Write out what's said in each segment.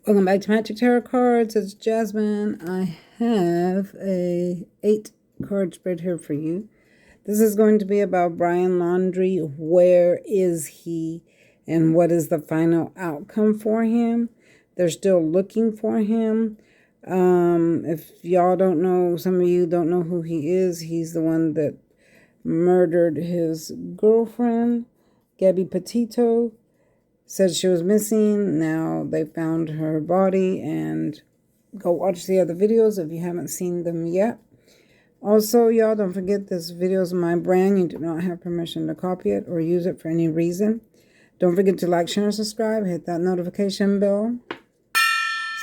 Welcome back to Magic Tarot Cards. It's Jasmine. I have a 8 card spread here for you. This is going to be about Brian Laundrie. Where is he and what is the final outcome for him? They're still looking for him. If y'all don't know, some of you don't know who he is. He's the one that murdered his girlfriend, Gabby Petito. Said she was missing. Now they found her body, and go watch the other videos if you haven't seen them yet. Also, y'all, don't forget this video is my brand. You do not have permission to copy it or use it for any reason. Don't forget to like, share, and subscribe. Hit that notification bell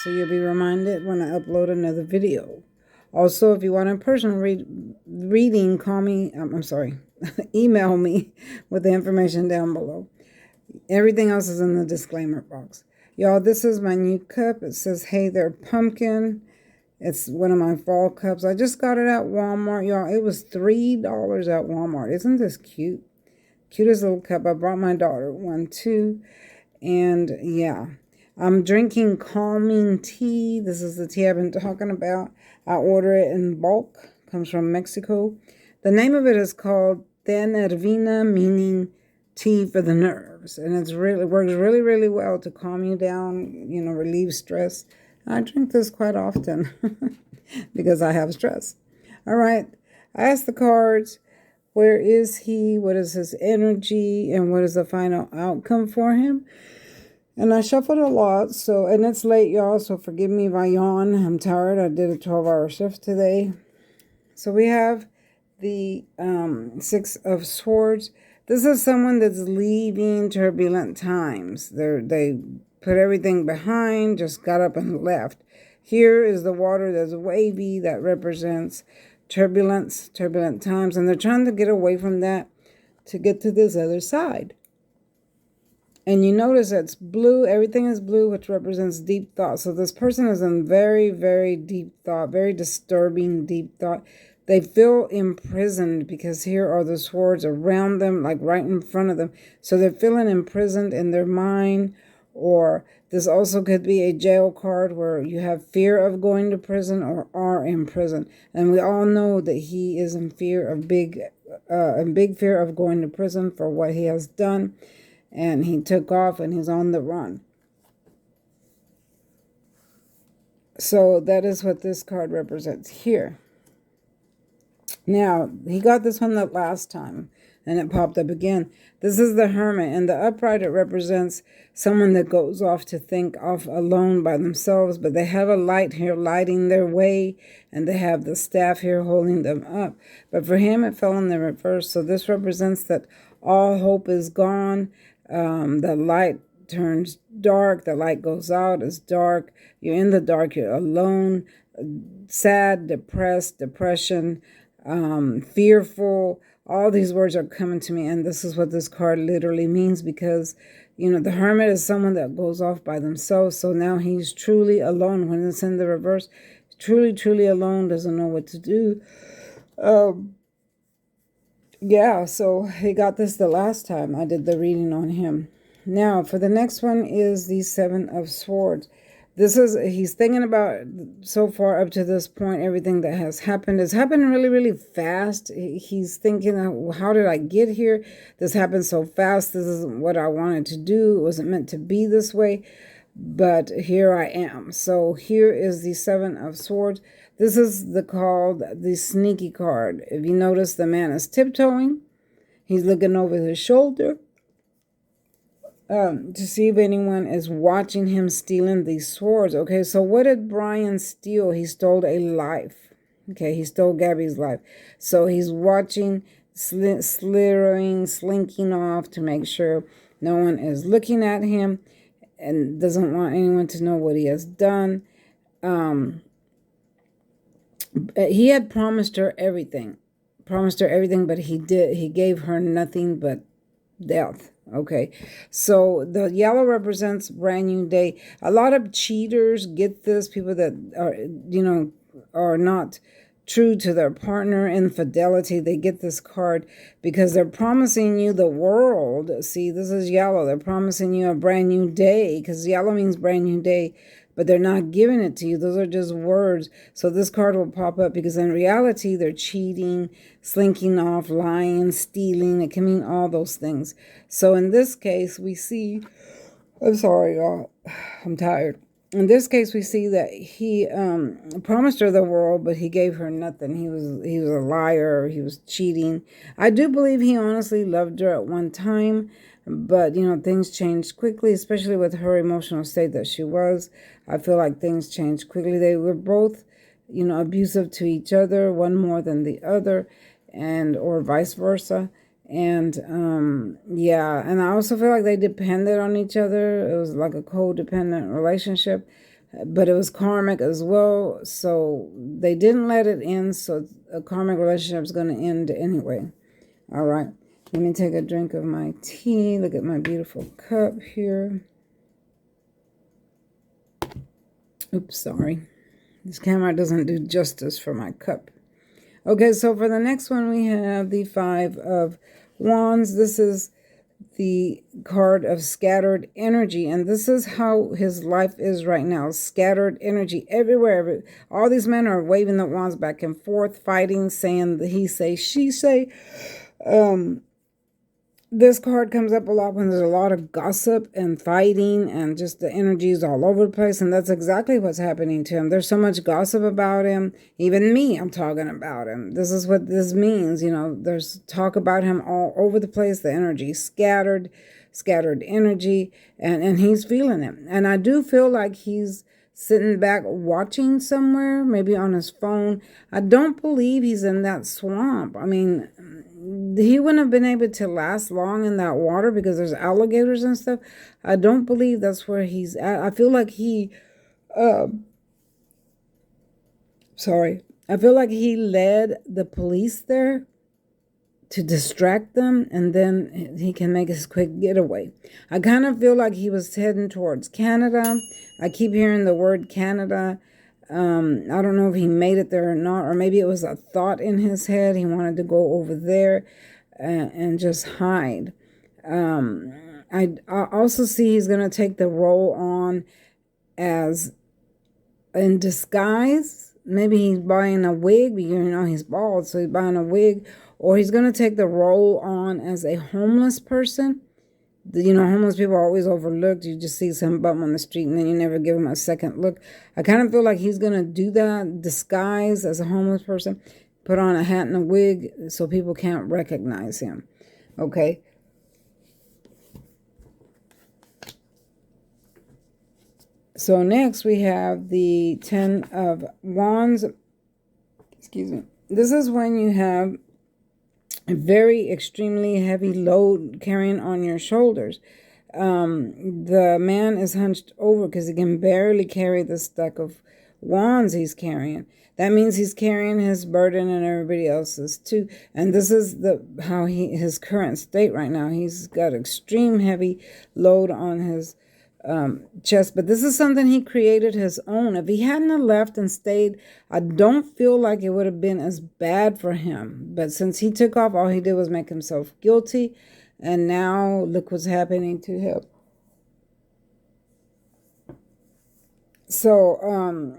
so you'll be reminded when I upload another video. Also, if you want a personal reading, call me. Email me with the information down below. Everything else is in the disclaimer box. Y'all, this is my new cup. It says, hey there, pumpkin. It's one of my fall cups. I just got it at Walmart, y'all. It was $3 at Walmart. Isn't this cute? Cutest little cup. I brought my daughter one too. And yeah, I'm drinking calming tea. This is the tea I've been talking about. I order it in bulk. Comes from Mexico. The name of it is called Te Nervina, meaning tea for the nerves, and it works really well to calm you down, relieve stress. I drink this quite often because I have stress. All right, I asked the cards, where is he, what is his energy, and what is the final outcome for him? And I shuffled a lot, and it's late, y'all, so forgive me if I yawn. I'm tired. I did a 12-hour shift today. So we have the 6 of Swords. This is someone that's leaving turbulent times. They put everything behind, just got up and left. Here is the water that's wavy. That represents turbulence, turbulent times. And they're trying to get away from that to get to this other side. And you notice it's blue. Everything is blue, which represents deep thought. So this person is in very deep thought, very disturbing deep thought. They feel imprisoned because here are the swords around them, like right in front of them. So they're feeling imprisoned in their mind, or this also could be a jail card where you have fear of going to prison or are in prison. And we all know that he is in big fear of going to prison for what he has done. And he took off and he's on the run. So that is what this card represents here. Now, he got this one the last time, and it popped up again. This is the Hermit, and the upright, it represents someone that goes off to think off alone by themselves, but they have a light here lighting their way, and they have the staff here holding them up. But for him, it fell in the reverse, so this represents that all hope is gone. The light turns dark, the light goes out, it's dark, you're in the dark, you're alone, sad, depressed, depression, fearful. All these words are coming to me, and this is what this card literally means, because the Hermit is someone that goes off by themselves. So now he's truly alone. When it's in the reverse, truly alone, doesn't know what to do. Yeah, so he got this the last time I did the reading on him. Now for the next one is the 7 of Swords. He's thinking about, so far up to this point, everything that has happened. It's happened really fast. He's thinking, how did I get here? This happened so fast. This isn't what I wanted to do. It wasn't meant to be this way. But here I am. So here is the 7 of Swords. This is called the sneaky card. If you notice, the man is tiptoeing. He's looking over his shoulder. To see if anyone is watching him stealing these swords. Okay, so what did Brian steal? He stole a life. Okay, he stole Gabby's life. So he's watching, slithering, slinking off to make sure no one is looking at him and doesn't want anyone to know what he has done. He had promised her everything, but he gave her nothing but death. Okay, so the yellow represents brand new day. A lot of cheaters get this, people that are not true to their partner, infidelity. They get this card because they're promising you the world. See, this is yellow. They're promising you a brand new day, because yellow means brand new day. but they're not giving it to you. Those are just words. So this card will pop up because in reality, they're cheating, slinking off, lying, stealing. It can mean all those things. So in this case, we see, I'm sorry, y'all, I'm tired. In this case, we see that he promised her the world, but he gave her nothing. He was a liar. He was cheating. I do believe he honestly loved her at one time, but things changed quickly, especially with her emotional state that she was. I feel like things changed quickly. They were both, abusive to each other, one more than the other, or vice versa. And yeah, and I also feel like they depended on each other. It was like a codependent relationship, but it was karmic as well. So they didn't let it end. So a karmic relationship is going to end anyway. All right. Let me take a drink of my tea. Look at my beautiful cup here. Oops, sorry. This camera doesn't do justice for my cup. Okay, so for the next one, we have the Five of Wands. This is the card of scattered energy, and this is how his life is right now. Scattered energy everywhere. All these men are waving the wands back and forth, fighting, saying the he say, she say. This card comes up a lot when there's a lot of gossip and fighting and just the energy is all over the place. And that's exactly what's happening to him. There's so much gossip about him. Even me, I'm talking about him. This is what this means. There's talk about him all over the place. The energy scattered energy. And he's feeling it. And I do feel like he's sitting back watching somewhere, maybe on his phone. I don't believe he's in that swamp. I mean, he wouldn't have been able to last long in that water because there's alligators and stuff. I don't believe that's where he's at. I feel like he, I feel like he led the police there to distract them, and then he can make his quick getaway. I kind of feel like he was heading towards Canada. I keep hearing the word Canada. I don't know if he made it there or not, or maybe it was a thought in his head. He wanted to go over there and just hide. I also see he's going to take the role on as in disguise. Maybe he's buying a wig, he's bald, so he's buying a wig. Or he's going to take the role on as a homeless person. Homeless people are always overlooked. You just see some bum on the street and then you never give him a second look. I kind of feel like he's going to do that, disguise as a homeless person, put on a hat and a wig so people can't recognize him. Okay. So next we have the Ten of Wands. Excuse me. This is when you have a very extremely heavy load carrying on your shoulders. The man is hunched over because he can barely carry the stack of wands he's carrying. That means he's carrying his burden and everybody else's too. And this is his current state right now. He's got extreme heavy load on his chest, but this is something he created his own. If he hadn't left and stayed, I don't feel like it would have been as bad for him. But since he took off, all he did was make himself guilty, and now look what's happening to him. So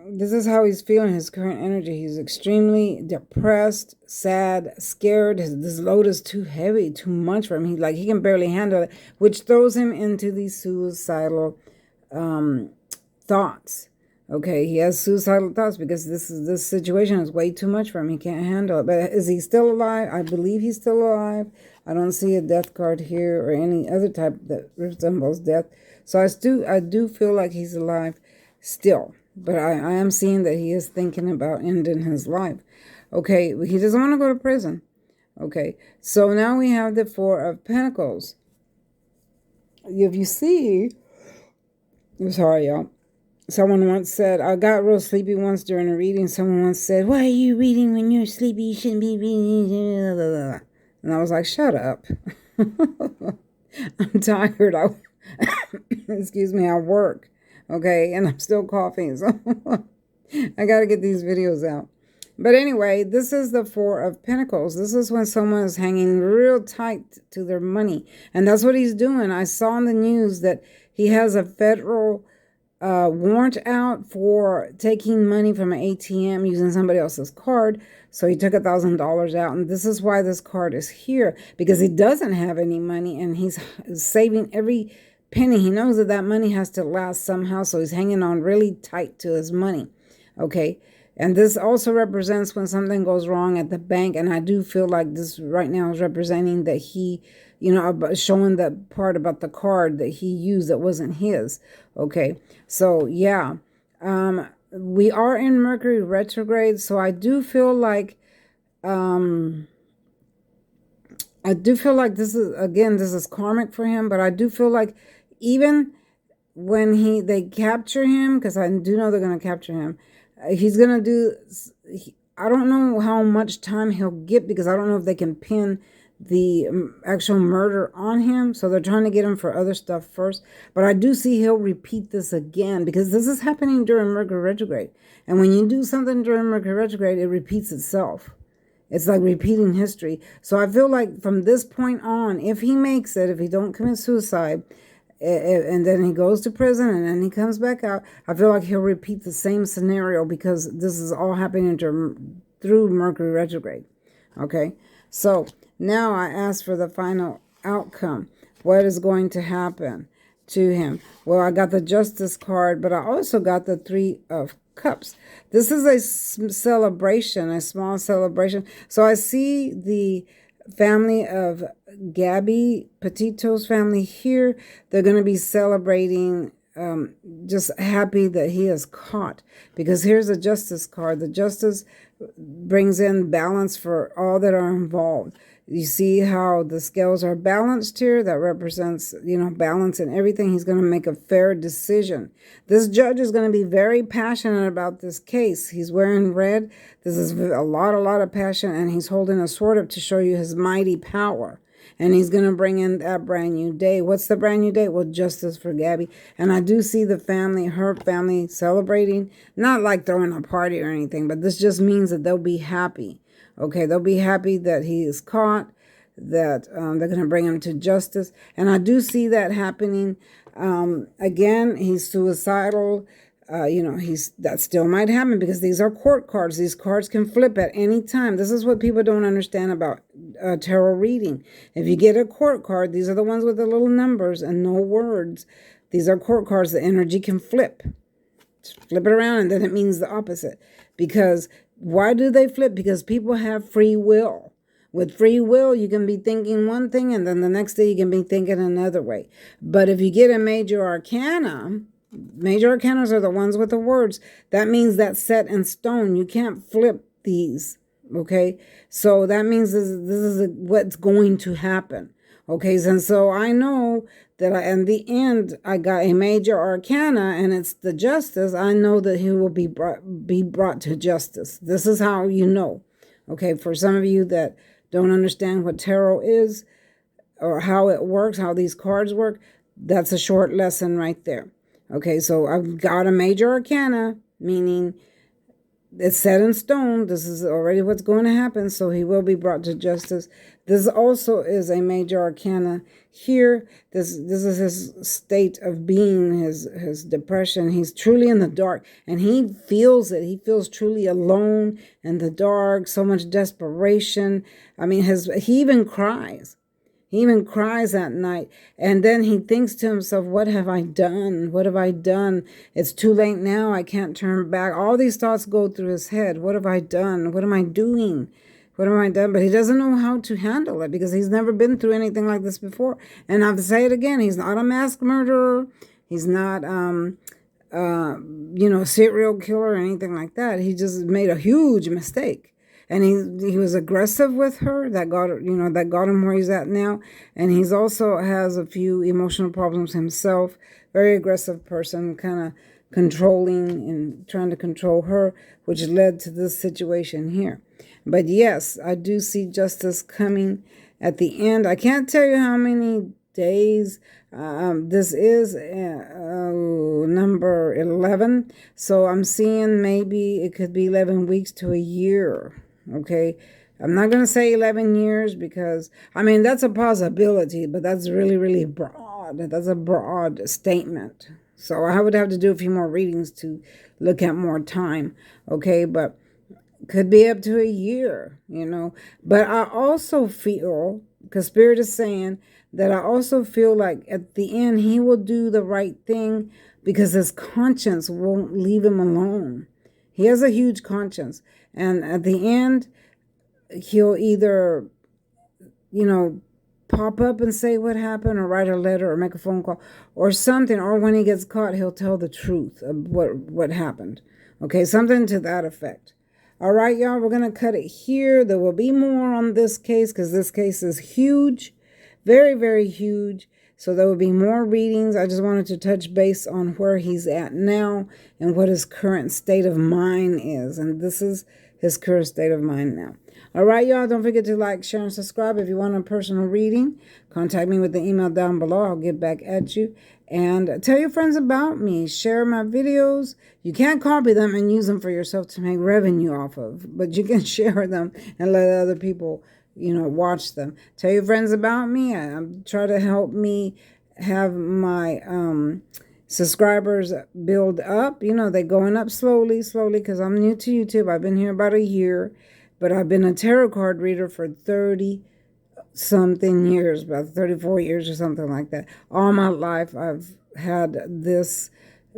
this is how he's feeling, his current energy. He's extremely depressed, sad, scared. This load is too heavy, too much for him. He can barely handle it, which throws him into these suicidal thoughts. Okay, he has suicidal thoughts because this situation is way too much for him. He can't handle it. But is he still alive? I believe he's still alive. I don't see a death card here or any other type that resembles death. So I do feel like he's alive still, but I am seeing that he is thinking about ending his life. Okay, he doesn't want to go to prison. Okay, so now we have the Four of Pentacles. If you see, I'm sorry, y'all. Someone once said, I got real sleepy once during a reading. Someone once said, why are you reading when you're sleepy? You shouldn't be reading. And I was like, shut up. I'm tired. Excuse me, I work. Okay, and I'm still coughing, so I got to get these videos out. But anyway, this is the Four of Pentacles. This is when someone is hanging real tight to their money. And that's what he's doing. I saw in the news that he has a federal warrant out for taking money from an ATM using somebody else's card. So he took $1,000 out, and this is why this card is here, because he doesn't have any money and he's saving every penny. He knows that that money has to last somehow, so he's hanging on really tight to his money. Okay. And this also represents when something goes wrong at the bank. And I do feel like this right now is representing that he, showing that part about the card that he used that wasn't his. Okay. So, yeah. We are in Mercury retrograde. So I do feel like, this is karmic for him. But I do feel like even when they capture him, because I do know they're going to capture him, he's going to do, I don't know how much time he'll get, because I don't know if they can pin the actual murder on him. So they're trying to get him for other stuff first. But I do see he'll repeat this again, because this is happening during Mercury retrograde. And when you do something during Mercury retrograde, it repeats itself. It's like repeating history. So I feel like from this point on, if he makes it, if he don't commit suicide, and then he goes to prison and then he comes back out, I feel like he'll repeat the same scenario, because this is all happening through Mercury retrograde. Okay, so now I ask for the final outcome. What is going to happen to him? Well, I got the Justice card, but I also got the Three of Cups. This is a celebration, a small celebration. So I see the family of Gabby Petito's family here. They're going to be celebrating, just happy that he is caught, because here's a Justice card. The Justice brings in balance for all that are involved. You see how the scales are balanced here? That represents, balance in everything. He's going to make a fair decision. This judge is going to be very passionate about this case. He's wearing red. This is a lot of passion, and he's holding a sword up to show you his mighty power. And he's going to bring in that brand new day. What's the brand new day? Well, justice for Gabby. And I do see the family, her family, celebrating. Not like throwing a party or anything, but this just means that they'll be happy. Okay, they'll be happy that he is caught, that they're going to bring him to justice. And I do see that happening. Again, he's suicidal. That still might happen, because these are court cards. These cards can flip at any time. This is what people don't understand about tarot reading. If you get a court card, these are the ones with the little numbers and no words. These are court cards. The energy can flip. Just flip it around, and then it means the opposite. Because why do they flip? Because people have free will. With free will, you can be thinking one thing, and then the next day you can be thinking another way. But if you get a major arcana, major arcanas are the ones with the words. That means that's set in stone. You can't flip these. Okay, so that means this is what's going to happen. Okay, and so I know that in the end, I got a major arcana, and it's the Justice. I know that he will be brought to justice. This is how you know. Okay, for some of you that don't understand what tarot is or how it works, how these cards work, that's a short lesson right there. Okay, so I've got a major arcana, meaning it's set in stone. This is already what's going to happen, so he will be brought to justice. This also is a major arcana here. This is his state of being, his depression. He's truly in the dark, and he feels it. He feels truly alone in the dark, so much desperation. I mean, he even cries. He even cries at night. And then he thinks to himself, what have I done? What have I done? It's too late now. I can't turn back. All these thoughts go through his head. What have I done? What am I doing? What am I done? But he doesn't know how to handle it, because he's never been through anything like this before. And I'll say it again. He's not a mass murderer. He's not, a serial killer or anything like that. He just made a huge mistake. And he was aggressive with her. That got him where he's at now. And he's also has a few emotional problems himself. Very aggressive person, kind of controlling and trying to control her, which led to this situation here. But yes, I do see justice coming at the end. I can't tell you how many days. This is number 11. So I'm seeing maybe it could be 11 weeks to a year. Okay, I'm not going to say 11 years, because, that's a possibility, but that's really, really broad. That's a broad statement. So I would have to do a few more readings to look at more time. Okay, but could be up to a year, But I also feel, because Spirit is saying that I also feel like at the end he will do the right thing because his conscience won't leave him alone. He has a huge conscience. And at the end, he'll either, pop up and say what happened or write a letter or make a phone call or something. Or when he gets caught, he'll tell the truth of what happened. Okay, something to that effect. All right, y'all, we're going to cut it here. There will be more on this case because this case is huge, very, very huge. So there will be more readings. I just wanted to touch base on where he's at now and what his current state of mind is. And this is his current state of mind now. All right, y'all, don't forget to like, share, and subscribe. If you want a personal reading, contact me with the email down below. I'll get back at you. And tell your friends about me. Share my videos. You can't copy them and use them for yourself to make revenue off of, but you can share them and let other people, watch them. Tell your friends about me. Try to help me have my subscribers build up. They're going up slowly, because I'm new to YouTube. I've been here about a year, but I've been a tarot card reader for 30 something years, about 34 years or something like that. All my life I've had this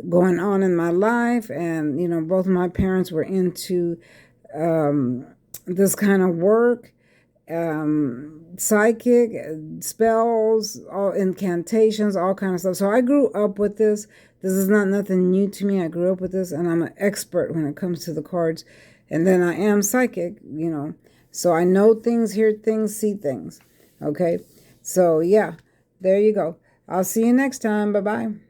going on in my life, and both my parents were into this kind of work, psychic spells, all incantations, all kind of stuff. So I grew up with this. This is not nothing new to me. I grew up with this, and I'm an expert when it comes to the cards. And then I am psychic, so I know things, hear things, see things. Okay, so yeah, there you go. I'll see you next time. Bye-bye.